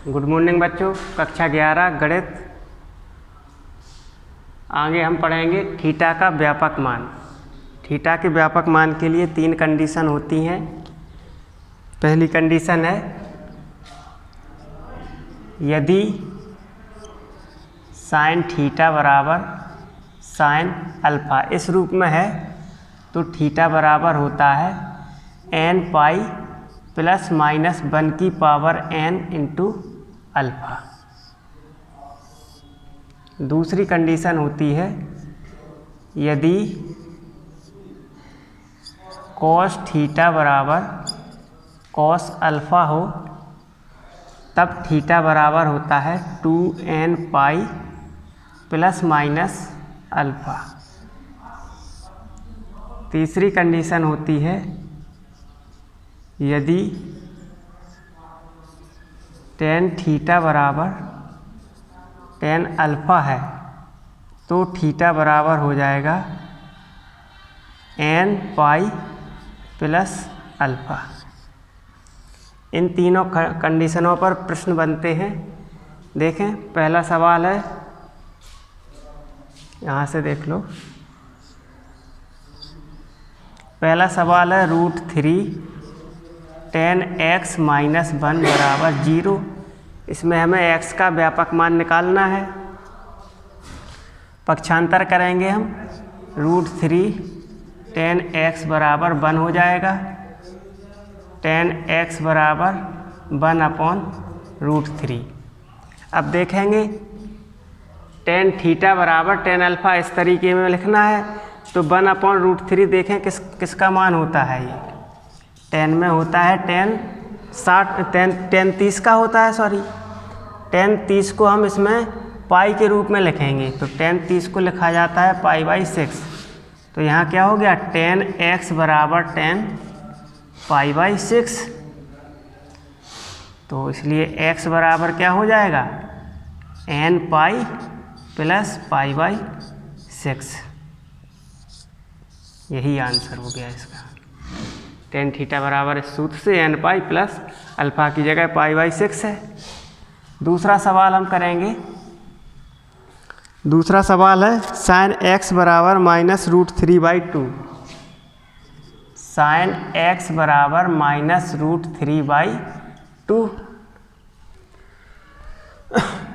Good morning बच्चों, कक्षा 11 गणित। आगे हम पढ़ेंगे थीटा का व्यापक मान। थीटा के व्यापक मान के लिए 3 कंडीशन होती हैं। पहली कंडीशन है यदि साइन थीटा बराबर साइन अल्फा इस रूप में है तो थीटा बराबर होता है n पाई प्लस माइनस 1 की पावर n इंटू अल्फा। दूसरी कंडीशन होती है यदि कॉस थीटा बराबर कॉस अल्फा हो तब थीटा बराबर होता है 2n pi plus minus alpha. तीसरी कंडीशन होती है यदि टेन थीटा बराबर टेन अल्फा है तो थीटा बराबर हो जाएगा n पाई प्लस अल्फा। इन तीनों कंडीशनों पर प्रश्न बनते हैं। देखें, पहला सवाल है, यहाँ से देख लो। पहला सवाल है √3 10x माइनस 1 बराबर 0। इसमें हमें x का व्यापक मान निकालना है। पक्षांतर करेंगे हम, √3 10x बराबर 1 हो जाएगा। 10x बराबर 1/√3। अब देखेंगे टेन थीटा बराबर टेन अल्फा इस तरीके में लिखना है तो 1/√3 देखें किसका मान होता है। ये 10 में होता है टेन 30 का होता है, सॉरी 10 30 को हम इसमें पाई के रूप में लिखेंगे तो 10 30 को लिखा जाता है π/6। तो यहाँ क्या हो गया 10x बराबर 10 π/6। तो इसलिए x बराबर क्या हो जाएगा n पाई प्लस π/6। यही आंसर हो गया इसका। टेन थीटा बराबर इस सूत्र से n पाई प्लस अल्फा की जगह π/6 है। दूसरा सवाल हम करेंगे। दूसरा सवाल है साइन x बराबर -√3/2। साइन x बराबर -√3/2।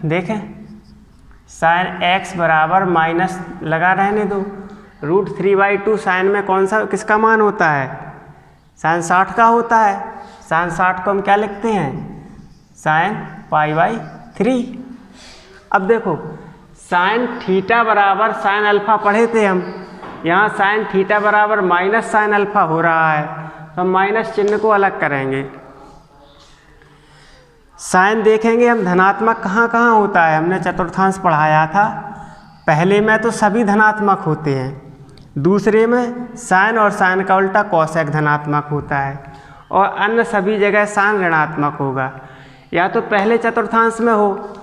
देखें, साइन x बराबर माइनस लगा रहने दो, √3/2 साइन में कौन सा किसका मान होता है, साइन 60 का होता है। साइन 60 को हम क्या लिखते हैं, साइन π/3। अब देखो साइन थीटा बराबर साइन अल्फा पढ़े थे हम, यहाँ साइन थीटा बराबर माइनस साइन अल्फा हो रहा है तो हम माइनस चिन्ह को अलग करेंगे। साइन देखेंगे हम धनात्मक कहाँ कहाँ होता है, हमने चतुर्थांश पढ़ाया था। पहले में तो सभी धनात्मक होते हैं, दूसरे में साइन और साइन का उल्टा कोसेक धनात्मक होता है और अन्य सभी जगह साइन ऋणात्मक होगा। या तो पहले चतुर्थांश में हो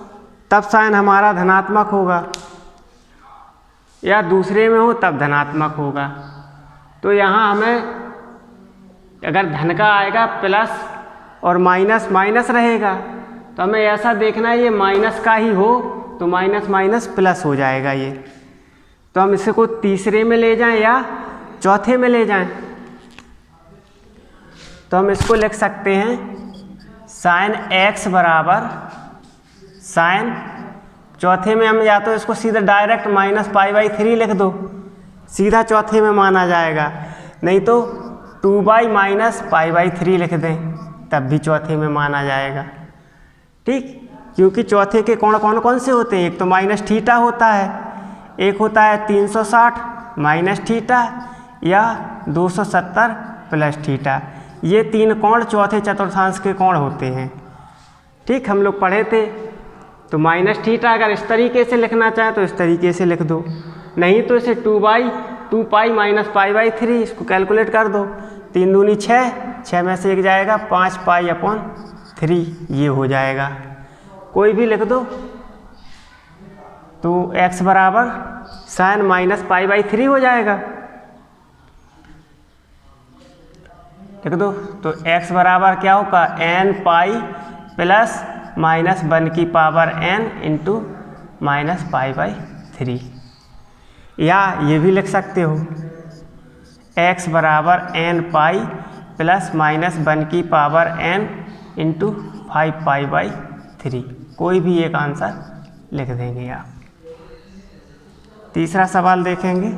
तब साइन हमारा धनात्मक होगा या दूसरे में हो तब धनात्मक होगा। तो यहाँ हमें अगर धन का आएगा प्लस और माइनस माइनस रहेगा तो हमें ऐसा देखना है ये माइनस का ही हो तो माइनस माइनस प्लस हो जाएगा ये। तो हम इसे को तीसरे में ले जाएं या चौथे में ले जाएं तो हम इसको लिख सकते हैं साइन x बराबर साइन, चौथे में हम या तो इसको सीधा डायरेक्ट -π/3 लिख दो, सीधा चौथे में माना जाएगा, नहीं तो 2/-π/3 लिख दें तब भी चौथे में माना जाएगा। ठीक, क्योंकि चौथे के कोण कौन कौन से होते हैं, एक तो माइनस थीटा होता है, एक होता है 360 माइनस थीटा या 270 प्लस थीटा। ये 3 कोण चौथे चतुर्थांश के कोण होते हैं। ठीक, हम लोग पढ़े थे। तो माइनस थीटा अगर इस तरीके से लिखना चाहें तो इस तरीके से लिख दो, नहीं तो इसे 2/2π - π/3 इसको कैलकुलेट कर दो। 3 दूनी 6, 6 में से 1 जाएगा 5π/3 ये हो जाएगा। कोई भी लिख दो तो x बराबर साइन -π/3 हो जाएगा। लिख दो तो x बराबर क्या होगा n पाई प्लस माइनस 1 की पावर n इंटू माइनस π/3। या ये भी लिख सकते हो x बराबर n पाई प्लस माइनस 1 की पावर n इंटू 5π/3। कोई भी एक आंसर लिख देंगे आप। तीसरा सवाल देखेंगे,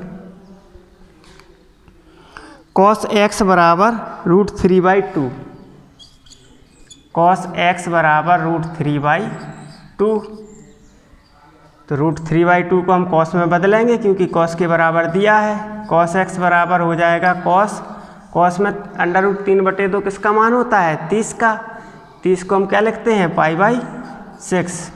cos x बराबर √3/2। cos x बराबर √3/2। तो √3/2 को हम cos में बदलेंगे क्योंकि cos के बराबर दिया है। cos x बराबर हो जाएगा cos में √3/2 किसका मान होता है? 30 का। 30 को हम क्या लिखते हैं? π/6।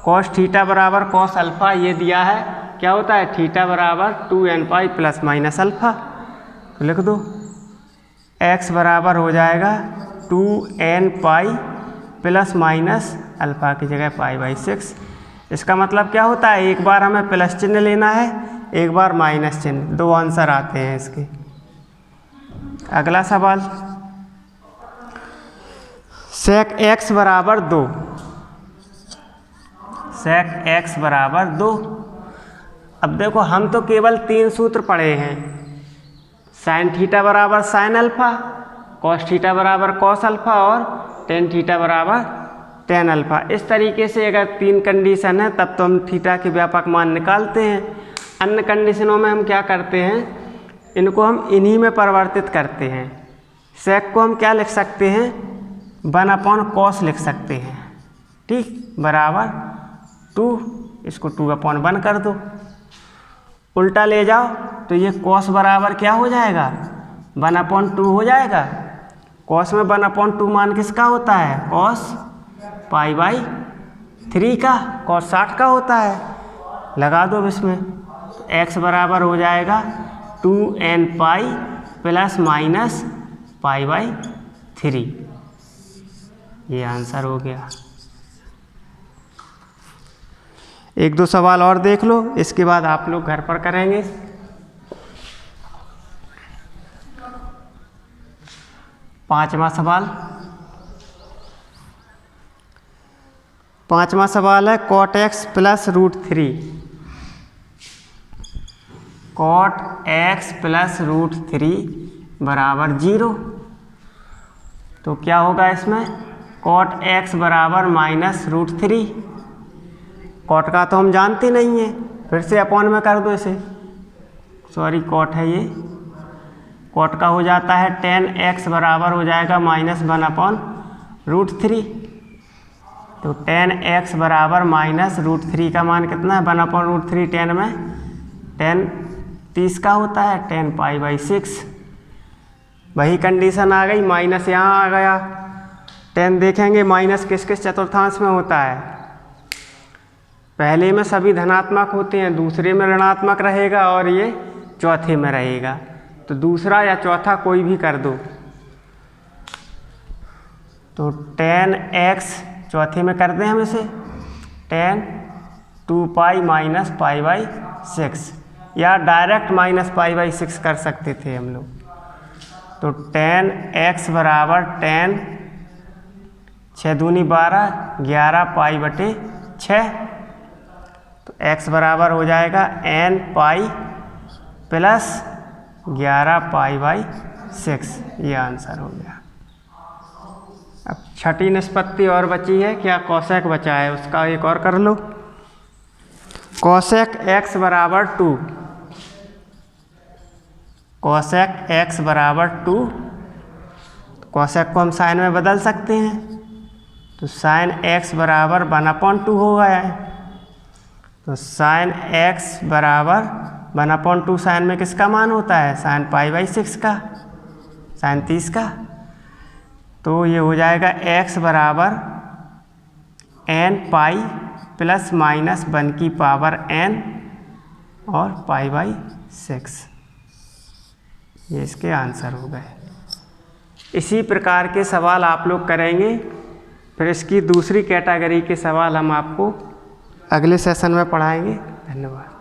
cos थीटा बराबर cos अल्फा ये दिया है, क्या होता है? थीटा बराबर 2nπ प्लस माइनस अल्फा। तो लिख दो x बराबर हो जाएगा 2nπ प्लस माइनस अल्फा की जगह π/6। इसका मतलब क्या होता है? एक बार हमें प्लस चिन्ह लेना है, एक बार माइनस चिन्ह, दो आंसर आते हैं इसके। अगला सवाल, sec x बराबर 2। sec x बराबर 2। अब देखो हम तो केवल 3 सूत्र पढ़े हैं, साइन थीटा बराबर साइन अल्फा, कॉस थीटा बराबर कॉस अल्फा और टेन थीटा बराबर टेन अल्फा। इस तरीके से अगर 3 कंडीशन है तब तो हम थीटा के व्यापक मान निकालते हैं। अन्य कंडीशनों में हम क्या करते हैं? इनको हम इन्हीं में परिवर्तित करते हैं। सेक को हम क्या लिख सकते हैं? 1/cos लिख सकते हैं, ठीक, बराबर 2। इसको 2/1 कर दो, उल्टा ले जाओ तो ये cos बराबर क्या हो जाएगा? 1/2 हो जाएगा। cos में 1/2 मान किसका होता है? cos π/3 का, cos 60 का होता है। लगा दो इसमें, x बराबर हो जाएगा 2nπ प्लस माइनस π/3। ये आंसर हो गया। एक दो सवाल और देख लो, इसके बाद आप लोग घर पर करेंगे। पांचवा सवाल है cot x plus √3। cot x plus √3 बराबर 0। तो क्या होगा इसमें? cot x बराबर माइनस √3। cot का तो हम जानते नहीं है, फिर से अपॉन में कर दो इसे, सॉरी cot है ये। cot का हो जाता है tan x बराबर हो जाएगा माइनस 1/√3। तो tan x बराबर माइनस √3 का मान कितना है? 1/√3। tan में tan 30 का होता है, tan π/6। वही कंडीशन आ गई, माइनस यहाँ आ गया। tan देखेंगे माइनस किस किस चतुर्थांश में होता है? पहले में सभी धनात्मक होते हैं, दूसरे में ऋणात्मक रहेगा और ये चौथे में रहेगा। तो दूसरा या चौथा कोई भी कर दो। तो tan x चौथे में कर दें हम इसे, tan 2π माइनस π/6, या डायरेक्ट माइनस π/6 कर सकते थे हम लोग। तो tan x बराबर tan 6 दूनी 12, 11π/6। तो x बराबर हो जाएगा nπ प्लस 11π/6। ये आंसर हो गया। अब छठी निष्पत्ति और बची है, क्या कोसेक बचा है, उसका एक और कर लो। कोसेक x बराबर 2। कोसेक x बराबर 2। कोसेक को हम साइन में बदल सकते हैं, तो साइन x बराबर 1/2 हो गया है। तो साइन x बराबर 1/2 साइन में किसका मान होता है? साइन π/6 का, साइन 30 का। तो ये हो जाएगा x बराबर nπ प्लस माइनस 1 की पावर n और π/6। ये इसके आंसर हो गए। इसी प्रकार के सवाल आप लोग करेंगे, फिर इसकी दूसरी कैटेगरी के सवाल हम आपको अगले सेशन में पढ़ाएंगे। धन्यवाद।